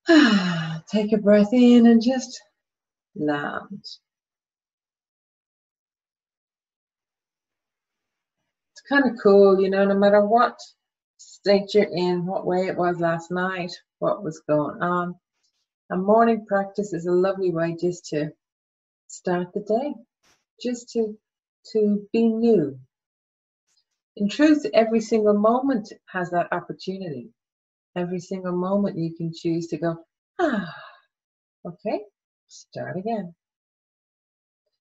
Take a breath in and just land. It's kind of cool, you know, no matter what state you're in, what way it was last night, what was going on. A morning practice is a lovely way just to start the day, just to be new. In truth, every single moment has that opportunity. Every single moment you can choose to go, okay, start again.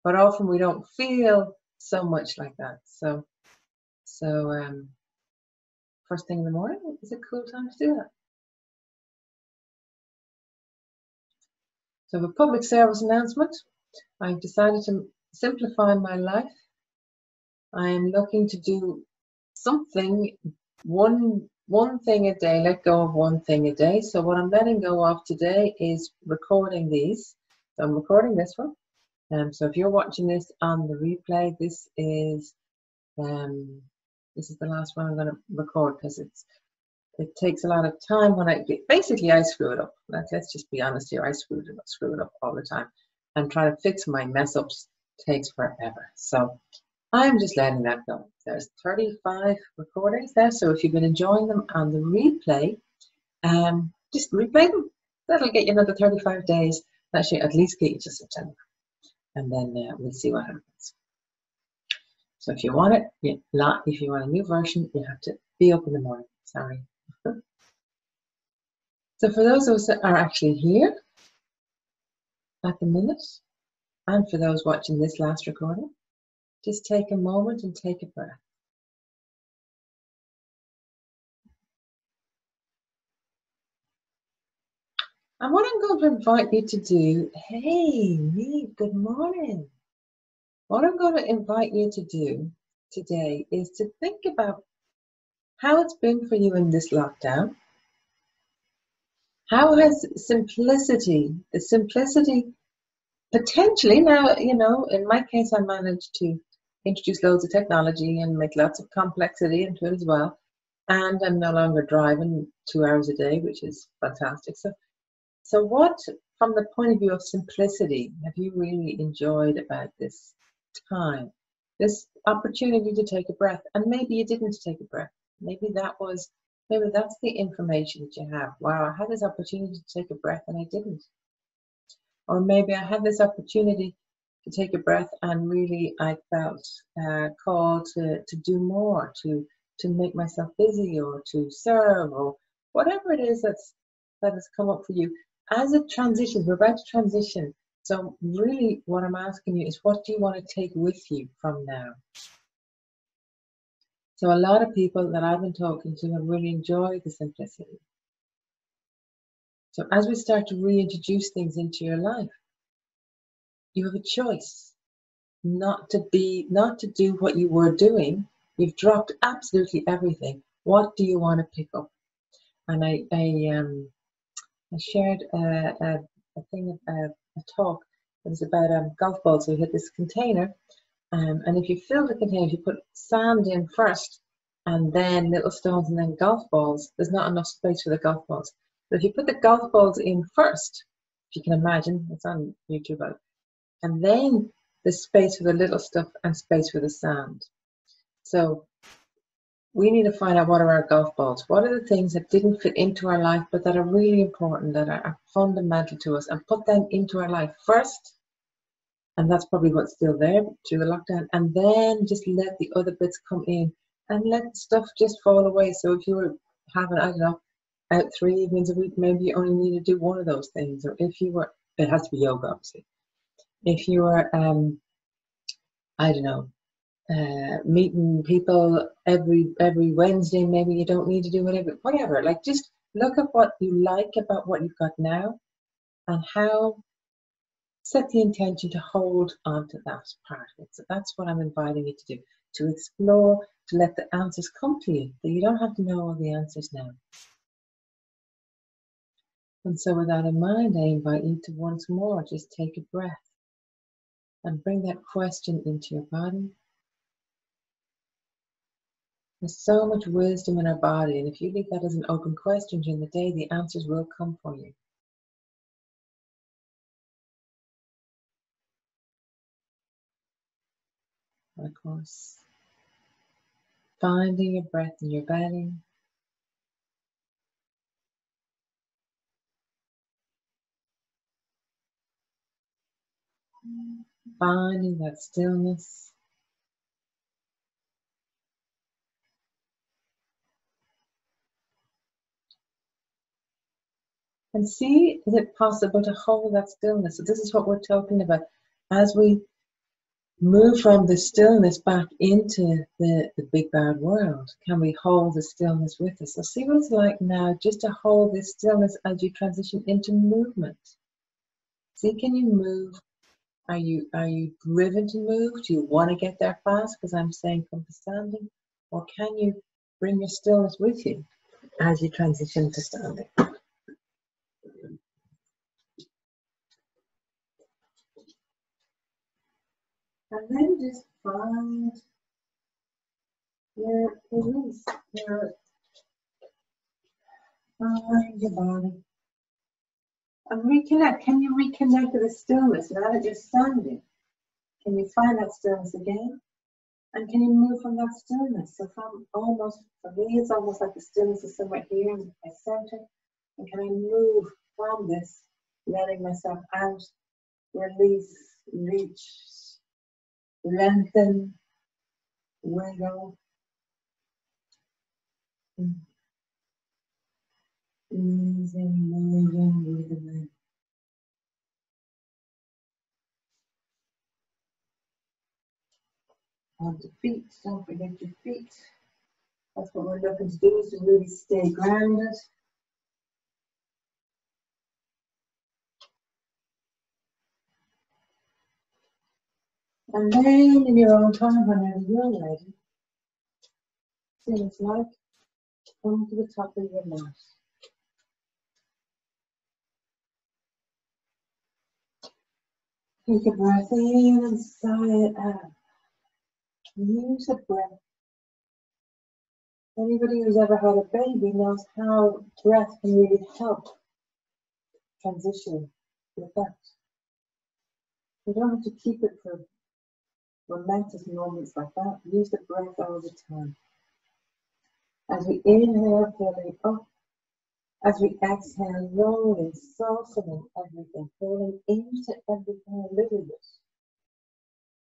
But often we don't feel so much like that. So first thing in the morning is a cool time to do that. So, a public service announcement. I've decided to simplify my life. I am looking to do something, one thing a day, let go of one thing a day. So what I'm letting go of today is recording these. So I'm recording this one. So if you're watching this on the replay, this is the last one I'm going to record, because it takes a lot of time when I screw it up. Let's just be honest here. I screw it up all the time. And trying to fix my mess ups takes forever. So I'm just letting that go. There's 35 recordings there. So if you've been enjoying them on the replay, just replay them. That'll get you another 35 days. That should at least get you to September. And then we'll see what happens. So if you want it, if you want a new version, you have to be up in the morning. Sorry. So for those of us that are actually here at the minute, and for those watching this last recording, just take a moment and take a breath. And what I'm going to invite you to do, hey, me, good morning. What I'm going to invite you to do today is to think about how it's been for you in this lockdown. How has the simplicity potentially, now, you know, in my case, I managed to introduce loads of technology and make lots of complexity into it as well. And I'm no longer driving 2 hours a day, which is fantastic. So what, from the point of view of simplicity, have you really enjoyed about this time? This opportunity to take a breath, and maybe you didn't take a breath. Maybe that's the information that you have. Wow, I had this opportunity to take a breath and I didn't. Or maybe I had this opportunity to take a breath and really I felt called to do more, to make myself busy, or to serve, or whatever it is that has come up for you. As it transitions, we're about to transition. So really what I'm asking you is, what do you want to take with you from now? So a lot of people that I've been talking to have really enjoyed the simplicity. So as we start to reintroduce things into your life, you have a choice not to do what you were doing. You've dropped absolutely everything. What do you want to pick up? And I shared a talk that was about golf balls. So we had this container, and if you fill the container, if you put sand in first, and then little stones, and then golf balls, there's not enough space for the golf balls. But if you put the golf balls in first, if you can imagine, it's on YouTube, and then there's space for the little stuff and space for the sand. So we need to find out, what are our golf balls? What are the things that didn't fit into our life but that are really important, that are fundamental to us, and put them into our life first. And that's probably what's still there through the lockdown. And then just let the other bits come in, and let stuff just fall away. So if you were having, I don't know, out 3 evenings a week, maybe you only need to do one of those things. Or if you were, it has to be yoga, obviously. If you were, I don't know, meeting people every Wednesday, maybe you don't need to do whatever. Like, just look at what you like about what you've got now, and set the intention to hold on to that part of it. So that's what I'm inviting you to do, to explore, to let the answers come to you, that you don't have to know all the answers now. And so with that in mind, I invite you to once more just take a breath and bring that question into your body. There's so much wisdom in our body, and if you leave that as an open question during the day, the answers will come for you. of course. Finding your breath in your belly. Finding that stillness. And see, is it possible to hold that stillness? So this is what we're talking about. As we move from the stillness back into the big bad world, can we hold the stillness with us? So see what it's like now just to hold this stillness as you transition into movement. See, can you move? Are you driven to move? Do you want to get there fast? Because I'm saying come to standing. Or can you bring your stillness with you as you transition to standing? And then just find your release. Find your body. And reconnect. Can you reconnect to the stillness now that you're standing? Can you find that stillness again? And can you move from that stillness? So from almost, for me, it's almost like the stillness is somewhere here in my center. And can I move from this, letting myself out, release, reach, lengthen, wiggle. Easing, moving, breathing. On the feet, don't forget your feet. That's what we're looking to do, is to really stay grounded. And then in your own time, whenever you're ready, things like come to the top of your mat. Take a breath in and sigh it out. Use a breath. Anybody who's ever had a baby knows how breath can really help transition with that. You don't have to keep it for momentous moments like that. Use the breath all the time. As we inhale, filling up. As we exhale, rolling, softening everything, falling into everything a little bit.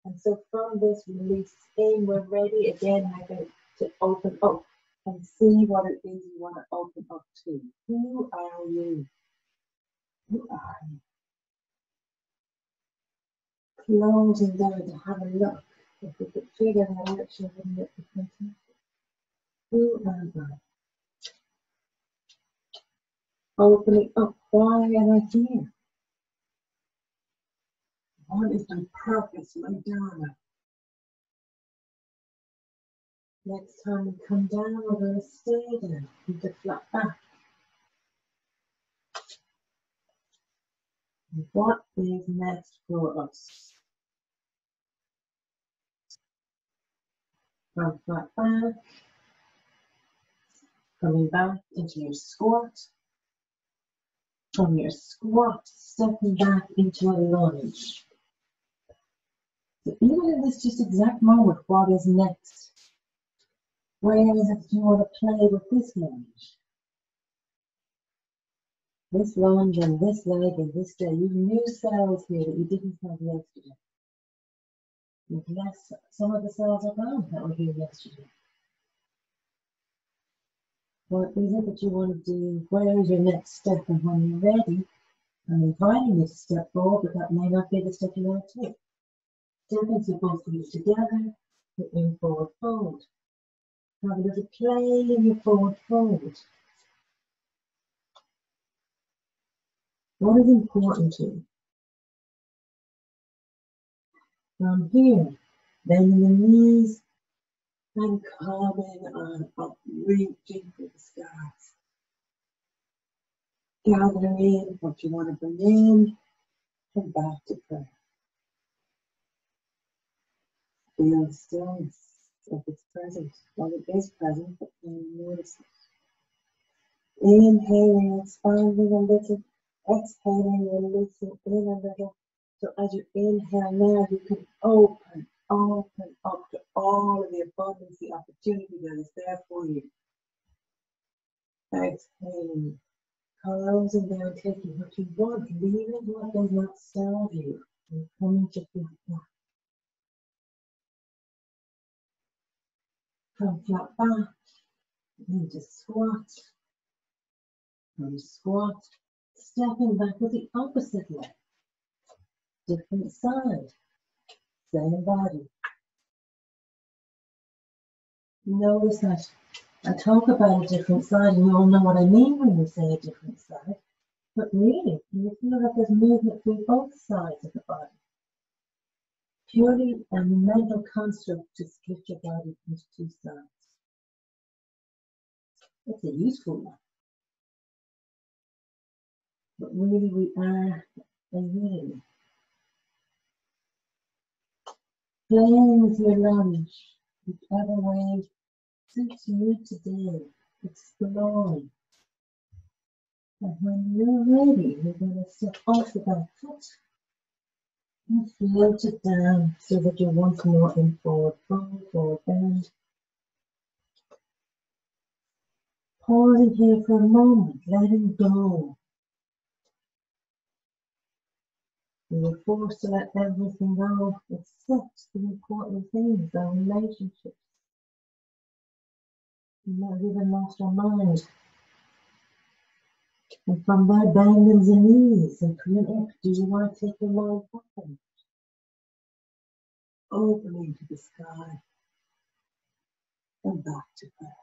And so from this release in, we're ready again, I think, to open up and see what it is you want to open up to. Who are you? Who are you? Closing down to have a look. If we could figure that out, so wouldn't it be fantastic? Who am I? Opening up. Why am I here? What is my purpose, my dharma? Next time we come down, we're going to stay down, keep the flat back. And what is next for us? From flat back, coming back into your squat. From your squat, stepping back into a lunge. So even in this just exact moment, what is next? Where is it you want to play with this lunge? This lunge and this leg and this day. You have new cells here that you didn't have yesterday. You've less, some of the cells are gone that were here yesterday. What is it that you want to do? Where is your next step? And when you're ready, I'm inviting you to step forward, but that may not be the step you want to take. Stepping to both feet together, put in forward fold. Have a little play in your forward fold. What is important to you? From here, bending the knees and coming on up, reaching for the skies. Gathering in what you want to bring in, and back to prayer. Feel the stillness if it's present. Well, it is present, but you notice it. Inhaling, expanding a little. Exhaling, releasing in a little. So as you inhale now, you can open open up to all of the abundance, the opportunity that is there for you. Exhaling, closing down, taking what you want, leaving what does not serve you, and coming to flat back. Come flat back, into squat, from squat, stepping back with the opposite leg, different side, same body. Notice that I talk about a different side, and you all know what I mean when we say a different side, but really, you feel that there's movement through both sides of the body. Purely a mental construct to split your body into two sides. It's a useful one. But really we are a unity. Playing with your lunge, whichever way suits you today, exploring. And when you're ready, you're going to step off the back foot and float it down so that you're once more in forward fold, forward bend. Pausing here for a moment, letting go. You were forced to let everything go except the important things, our relationships. We might have even lost our mind. And from there, bend the knees and come up. Do you want to take your mind open? Opening to the sky and back to breath.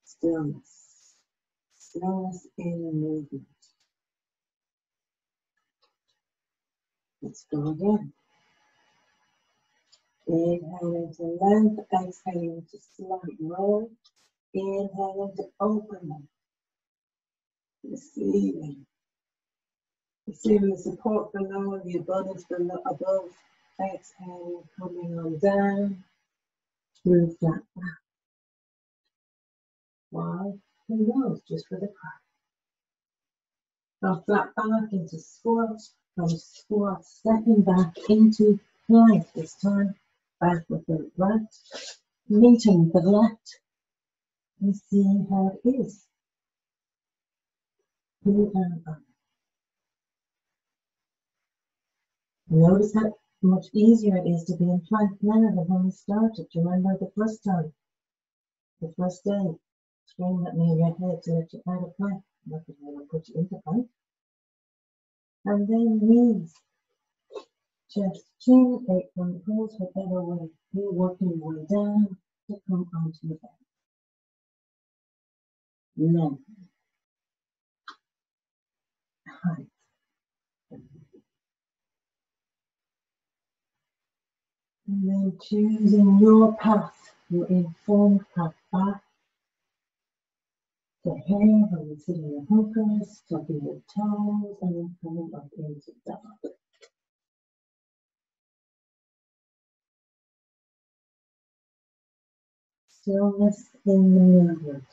Stillness. Stillness in movement. Let's go again. Inhaling to length, exhaling to slight roll. Inhaling to open up. Receiving. Receiving the support below, the abundance below, above. Exhaling, coming on down. Through flat back. Why? Who knows? Just for the crack. From flat back into squat. From squat, stepping back into plank this time. Back with the right. Meeting the left. And seeing how it is. Who am I? Notice how much easier it is to be in plank now than when we started. Remember the first time, the first day, screaming at me in your head to let you out of plank. Not that I want to put you into plank. And then knees, chest, chin, 8-point pose, whatever way. You're working your way down to come onto the back. Length, height. And then choosing your path, your informed path back. So here, when you sit in your hookers, tucking your toes, and then coming up into dog. Stillness in the movement.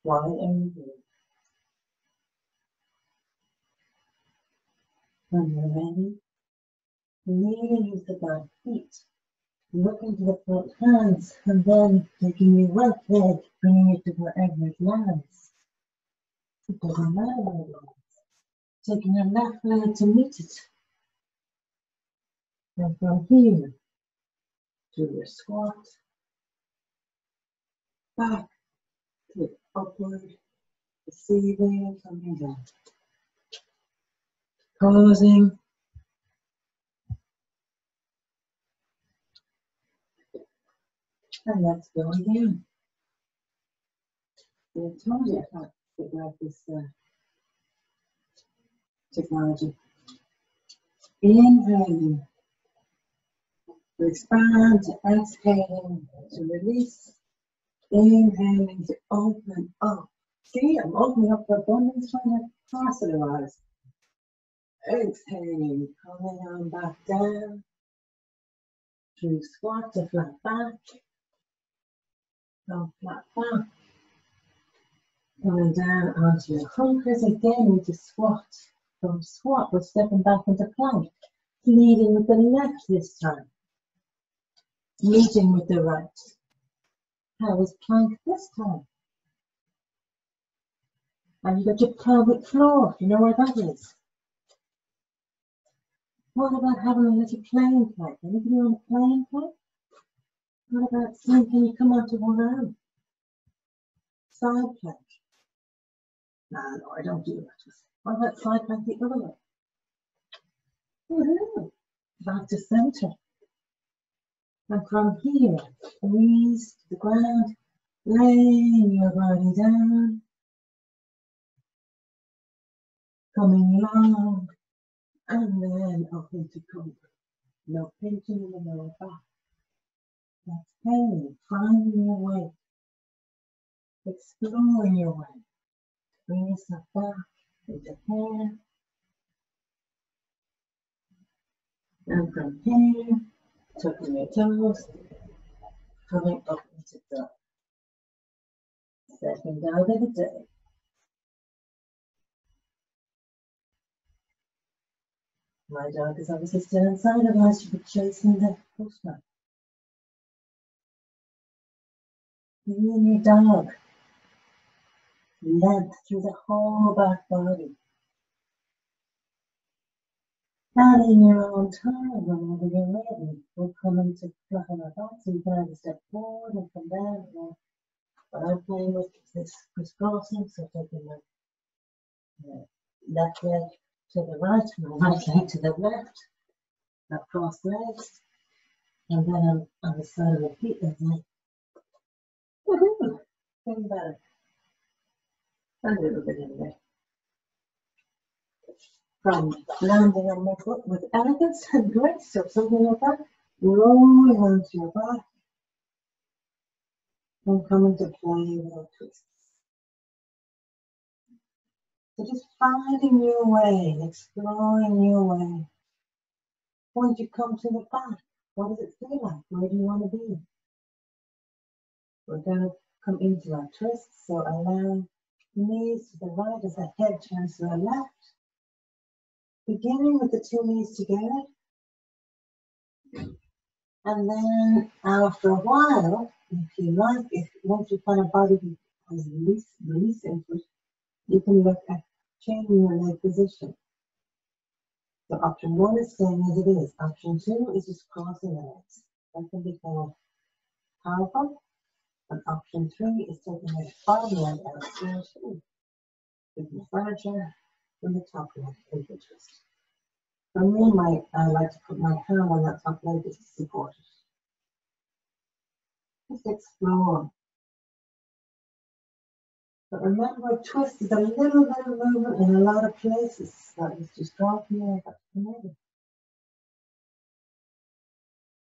Why are you here? When you're ready, kneeling into the back feet, looking to the front hands, and then taking your right leg, bringing it to wherever it lands. It doesn't matter where it lands. Taking your left leg to meet it. And from here, to your squat, back to upward, receiving, coming down. Pausing. And let's go again. I told you I can't figure out this technology. Inhaling to expand, to exhaling, to release. Inhaling to open up. See, I'm opening up for abundance, trying to personalize. Exhaling, coming on back down. Through squat to flat back. From flat back. Coming down onto your hunkers again into squat. From squat, we're stepping back into plank. Leading with the left this time. Meeting with the right. How was plank this time? And you got your pelvic floor. You know where that is? What about having a little plane plank? Anybody on a plane plank? What about saying, can you come onto one arm? Side plank. No, I don't do that. What about side plank the other way? Woohoo! Back to center. And from here, knees to the ground, laying your body down, coming long, and then up into cobra. No pinching in the lower back. Exhaling, finding your way, exploring your way. Bring yourself back into here. And from here, tucking your toes, coming up into dog. Second dog of the day. My dog is obviously still inside, otherwise you could chasing the postman. You and your dog. Length through the whole back body. And in your own time, whenever you're ready, we'll come into flat on our back, so you can either step forward and come down. Or what I'm playing with is this crisscrossing, so taking my left leg to the right, my right leg to the left, I cross legs, and then I'm on the side of the feet, and like, woohoo, getting better. A little bit anyway. From landing on my foot with elegance and grace, or something like that, rolling onto your back, and coming to play without twists. So just finding your way, exploring your way. Once you come to the back, what does it feel like? Where do you want to be? We're going to come into our twists, so allow knees to the right as the head turns to the left. Beginning with the two knees together. And then after a while, if you like, once you find a body has release into it, you can look at changing your leg position. So option 1 is staying as it is. Option 2 is just crossing the legs. That can be called powerful. And option 3 is taking the bottom leg out spiritually. Taking the furniture from the top leg into the twist. For me, I like to put my hand on that top leg just to support it. Just explore. But remember, a twist is a little bit of movement in a lot of places. That was just dropping there, back to the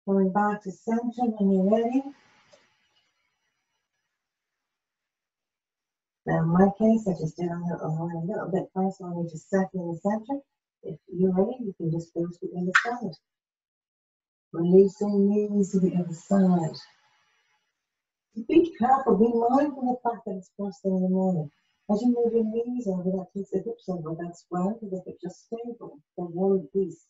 Going back to center when you're ready. Now in my case, I just did a little bit first. I need to settle in the center. If you're ready, you can just go to the other side. Releasing knees to the other side. Be careful, be mindful of the fact that it's first thing in the morning. As you move your knees over, that takes the hips over, that's well, because if it's just stable, they're one piece.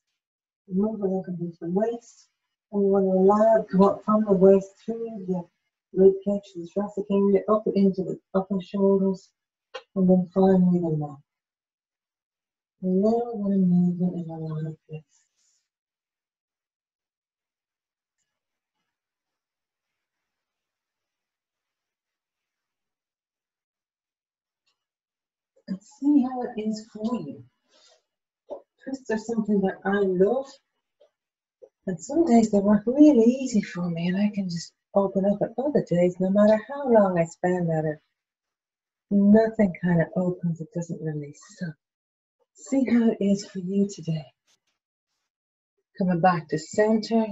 Move it up into the waist, and you want to allow it to come up from the waist through the rib cage, the thoracic area, up into the upper shoulders, and then finally the neck. A little bit of movement in a lot of places. And see how it is for you. Twists are something that I love, and some days they work really easy for me, and I can just open up. At other days, no matter how long I spend at it, nothing kind of opens, it doesn't release. So see how it is for you today. Coming back to center,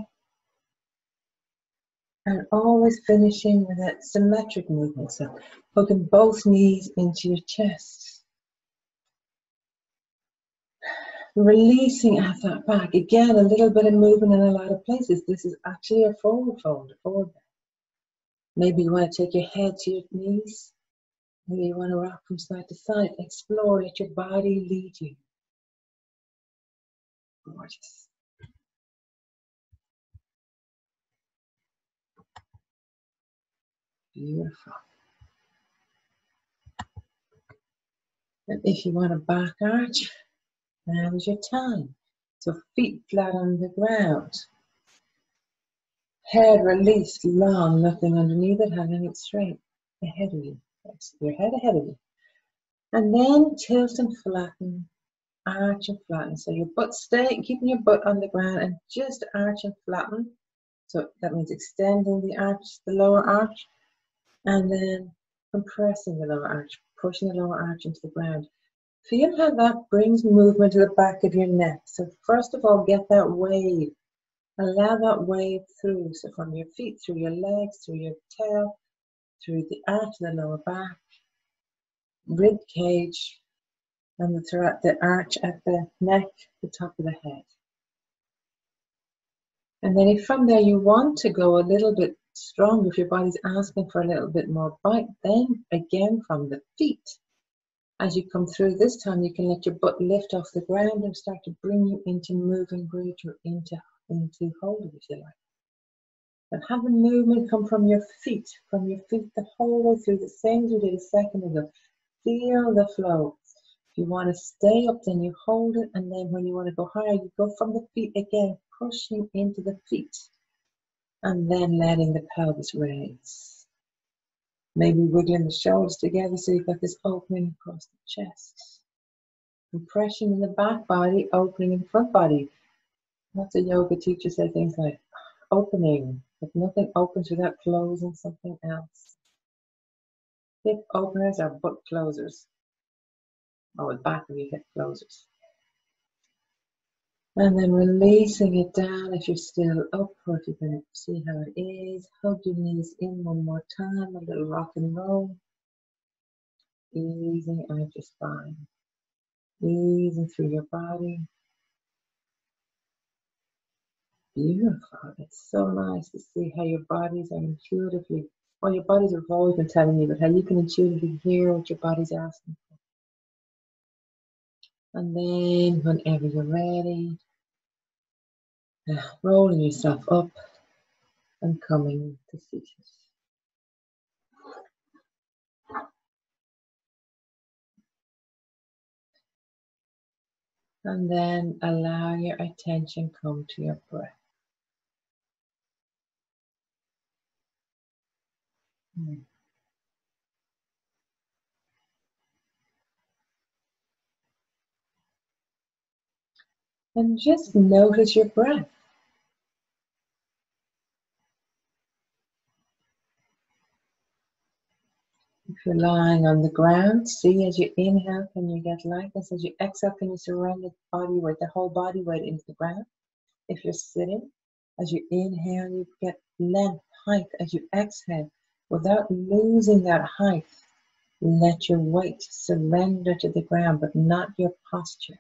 and always finishing with that symmetric movement. So hooking both knees into your chest. Releasing at that back. Again, a little bit of movement in a lot of places. This is actually a forward fold, a forward bend. Maybe you want to take your head to your knees. Maybe you want to rock from side to side. Explore, let your body lead you. Gorgeous. Beautiful. And if you want a back arch, now is your time. So feet flat on the ground. Head released, long, nothing underneath it, hanging it straight ahead of you. That's your head ahead of you. And then tilt and flatten, arch and flatten. So your butt keeping your butt on the ground and just arch and flatten. So that means extending the arch, the lower arch, and then compressing the lower arch, pushing the lower arch into the ground. Feel how that brings movement to the back of your neck. So first of all, get that wave. Allow that wave through. So from your feet, through your legs, through your tail, through the arch of the lower back, rib cage, and the arch at the neck, the top of the head. And then if from there you want to go a little bit stronger, if your body's asking for a little bit more bite, then again from the feet. As you come through this time, you can let your butt lift off the ground and start to bring you into moving bridge or into hold it, if you like. And have the movement come from your feet the whole way through, the same as we did a second ago. Feel the flow. If you want to stay up, then you hold it, and then when you want to go higher, you go from the feet again, pushing into the feet, and then letting the pelvis raise. Maybe wiggling the shoulders together so you've got this opening across the chest. Compression in the back body, opening in the front body. Lots of yoga teachers say things like opening, but nothing opens without closing something else. Hip openers are butt closers, or the back of your hip closers. And then releasing it down if you're still up, or if you can see how it is. Hug your knees in one more time, a little rock and roll. Easing out your spine, easing through your body. Beautiful. It's so nice to see how your bodies are intuitively, well, your bodies have always been telling you, but how you can intuitively hear what your body's asking for. And then whenever you're ready, rolling yourself up and coming to seated. And then allow your attention come to your breath. And just notice your breath. If you're lying on the ground, see as you inhale, can you get lightness? As you exhale, can you surrender the body weight, the whole body weight into the ground? If you're sitting, as you inhale, you get length, height. As you exhale, without losing that height, let your weight surrender to the ground, but not your posture.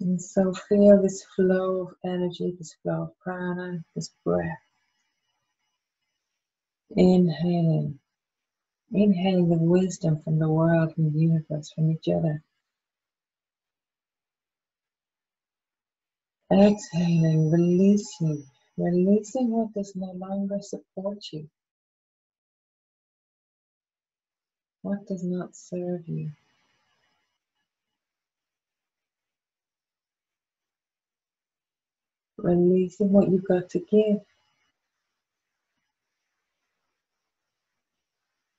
And so feel this flow of energy, this flow of prana, this breath. Inhaling. Inhaling the wisdom from the world, from the universe, from each other. Exhaling, releasing. Releasing what does no longer support you. What does not serve you. Releasing what you've got to give.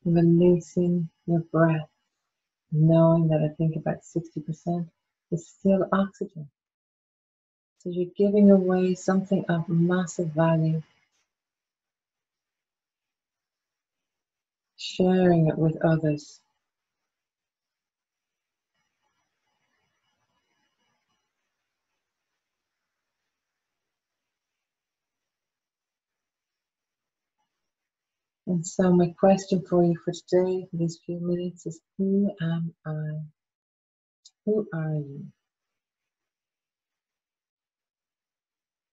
Releasing your breath, knowing that I think about 60% is still oxygen. So you're giving away something of massive value, sharing it with others. And so my question for you for today, for these few minutes, is who am I? Who are you?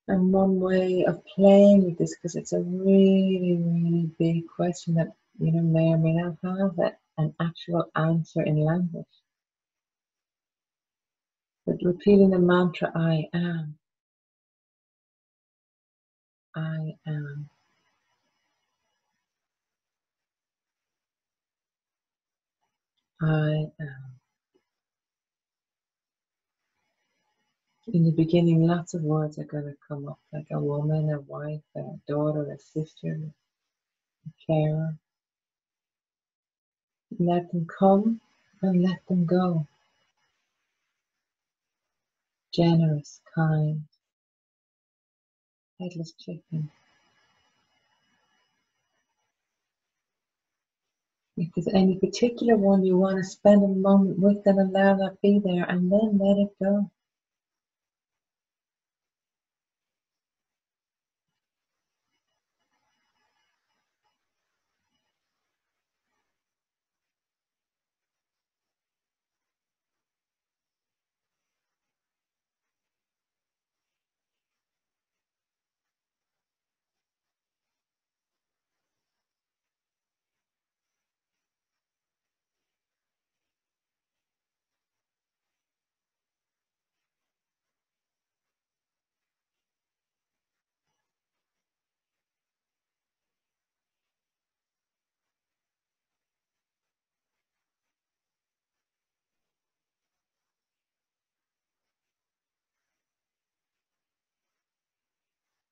And one way of playing with this, because it's a really, really big question that may or may not have an actual answer in language. But repeating the mantra, I am, I am, I am. In the beginning, lots of words are going to come up, like a woman, a wife, a daughter, a sister, a carer. Let them come and let them go. Generous, kind, headless chicken. If there's any particular one you want to spend a moment with, then allow that be there and then let it go.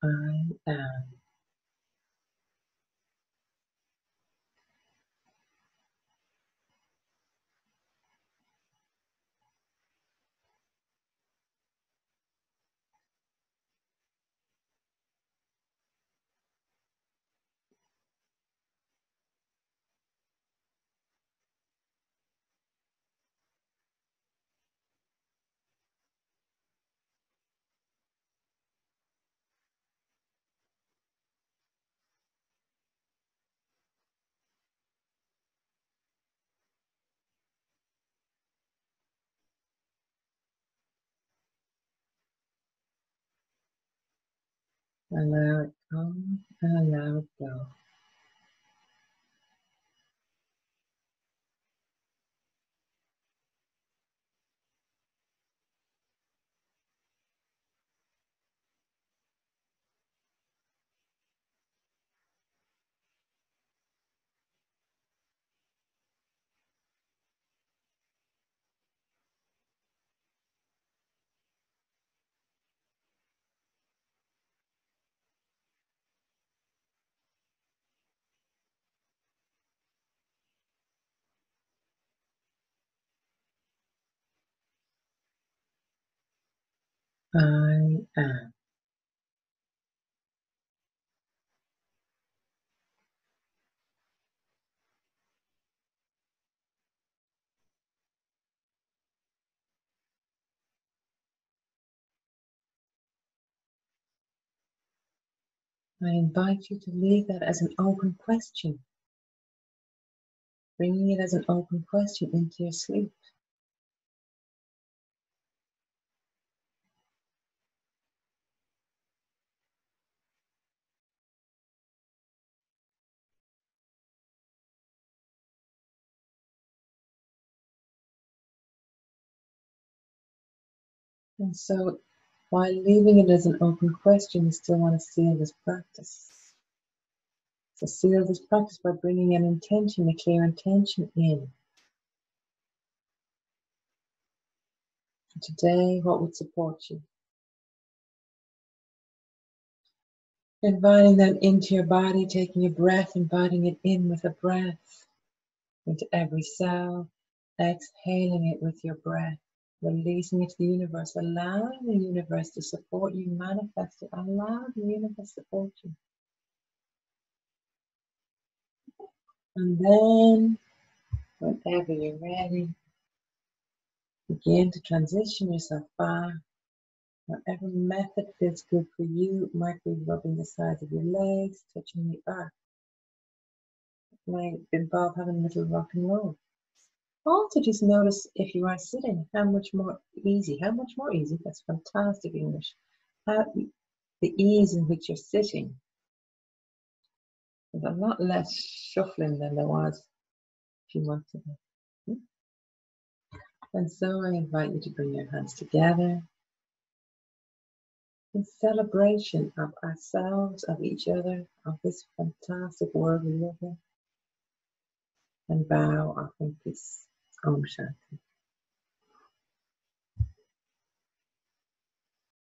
I am. Allow it come and allow it go. I am. I invite you to leave that as an open question, bringing it as an open question into your sleep. And so, while leaving it as an open question, you still want to seal this practice. So seal this practice by bringing an intention, a clear intention in. For today, what would support you? Inviting that into your body, taking a breath, inviting it in with a breath into every cell, exhaling it with your breath, releasing it to the universe, allowing the universe to support you, manifest it, allow the universe to support you. And then, whenever you're ready, begin to transition yourself back. Whatever method feels good for you, it might be rubbing the sides of your legs, touching the earth. involve having a little rock and roll. Also, just notice if you are sitting, how much more easy, that's fantastic English, how the ease in which you're sitting. There's a lot less shuffling than there was a few months ago. And so I invite you to bring your hands together in celebration of ourselves, of each other, of this fantastic world we live in, and bow offering peace. Om Shanti.